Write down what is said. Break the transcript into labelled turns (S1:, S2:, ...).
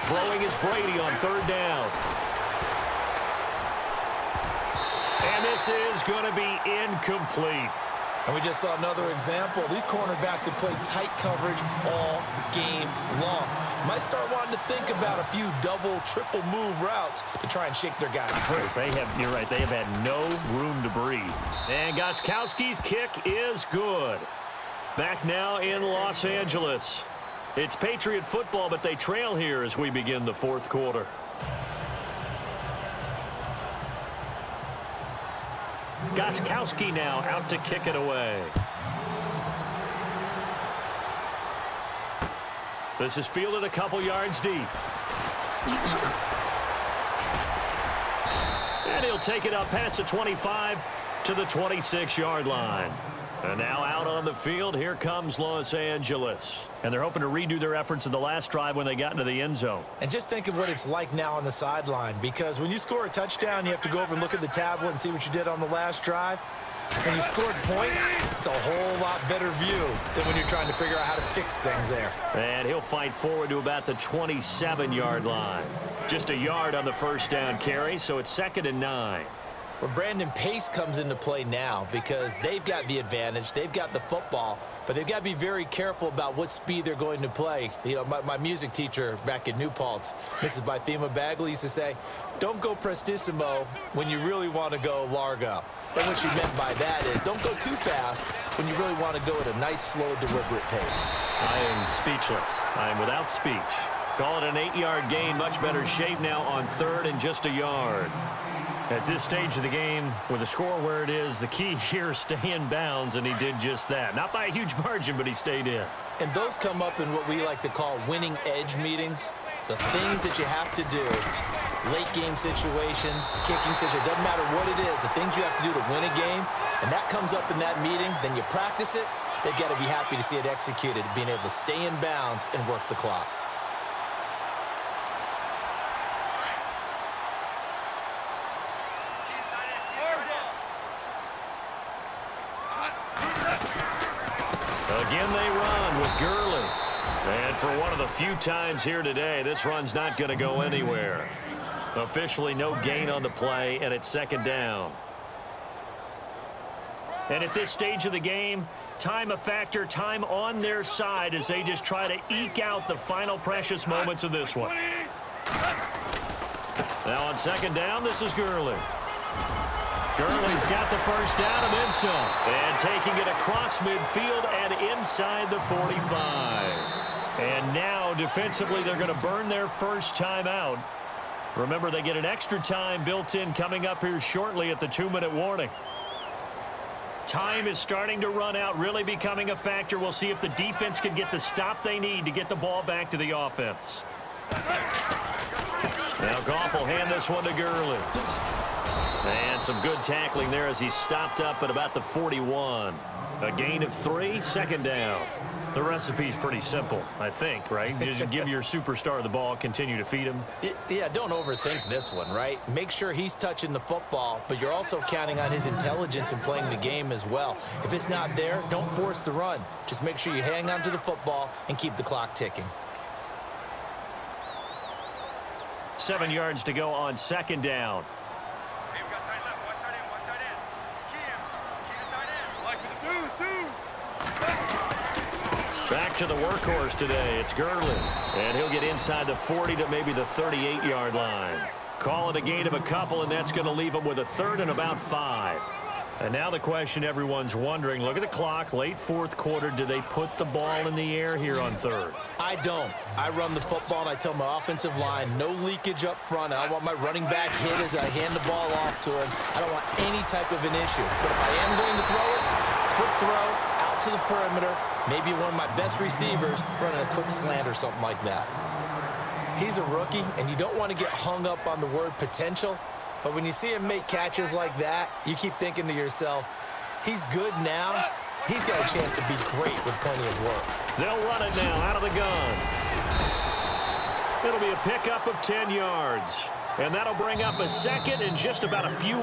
S1: Throwing is Brady on third down. And this is going to be incomplete.
S2: And we just saw another example. These cornerbacks have played tight coverage all game long. Might start wanting to think about a few double, triple move routes to try and shake their guys free.
S1: You're right, they have had no room to breathe. And Gostkowski's kick is good. Back now in Los Angeles. It's Patriot football, but they trail here as we begin the fourth quarter. Gostkowski now out to kick it away. This is fielded a couple yards deep. And he'll take it up past the 25 to the 26-yard line. And now out on the field, here comes Los Angeles. And they're hoping to redo their efforts in the last drive when they got into the end zone.
S2: And just think of what it's like now on the sideline, because when you score a touchdown, you have to go over and look at the tablet and see what you did on the last drive. When you scored points, it's a whole lot better view than when you're trying to figure out how to fix things there.
S1: And he'll fight forward to about the 27-yard line. Just a yard on the first down carry, so it's 2nd and 9.
S2: Well, Brandon, pace comes into play now because they've got the advantage. They've got the football, but they've got to be very careful about what speed they're going to play. You know, my music teacher back in New Paltz, Mrs. Bythema Bagley, used to say, don't go prestissimo when you really want to go largo. And what she meant by that is don't go too fast when you really want to go at a nice, slow, deliberate pace.
S1: I am speechless. I am without speech. Call it an 8-yard gain. Much better shape now on third and just a yard. At this stage of the game, with the score where it is, the key here is stay in bounds, and he did just that. Not by a huge margin, but he stayed in.
S2: And those come up in what we like to call winning edge meetings. The things that you have to do, late game situations, kicking situations, doesn't matter what it is, the things you have to do to win a game, and that comes up in that meeting, then you practice it, they've got to be happy to see it executed, being able to stay in bounds and work the clock.
S1: Again they run with Gurley. And for one of the few times here today, this run's not going to go anywhere. Officially no gain on the play, and it's 2nd down. And at this stage of the game, time a factor, time on their side as they just try to eke out the final precious moments of this one. Now on 2nd down, this is Gurley. Gurley's got the first down and then some. And taking it across midfield and inside the 45. And now defensively they're going to burn their first time out. Remember, they get an extra time built in coming up here shortly at the 2-minute warning. Time is starting to run out, really becoming a factor. We'll see if the defense can get the stop they need to get the ball back to the offense. Now Goff will hand this one to Gurley. And some good tackling there as he stopped up at about the 41. A gain of 3, 2nd down. The recipe's pretty simple, I think, right? Just give your superstar the ball, continue to feed him.
S2: Yeah, don't overthink this one, right? Make sure he's touching the football, but you're also counting on his intelligence in playing the game as well. If it's not there, don't force the run. Just make sure you hang on to the football and keep the clock ticking.
S1: 7 yards to go on 2nd down. Back to the workhorse today. It's Gurley. And he'll get inside the 40 to maybe the 38-yard line. Call it a gain of a couple, and that's going to leave him with a 3rd and about 5. And now the question everyone's wondering, look at the clock, late 4th quarter, do they put the ball in the air here on 3rd?
S2: I don't. I run the football, and I tell my offensive line, no leakage up front. I want my running back hit as I hand the ball off to him. I don't want any type of an issue. But if I am going to throw it, quick throw, out to the perimeter, maybe one of my best receivers running a quick slant or something like that. He's a rookie, and you don't want to get hung up on the word potential. But when you see him make catches like that, you keep thinking to yourself, he's good now. He's got a chance to be great with plenty of work.
S1: They'll run it now out of the gun. It'll be a pickup of 10 yards. And that'll bring up a 2nd and just about a few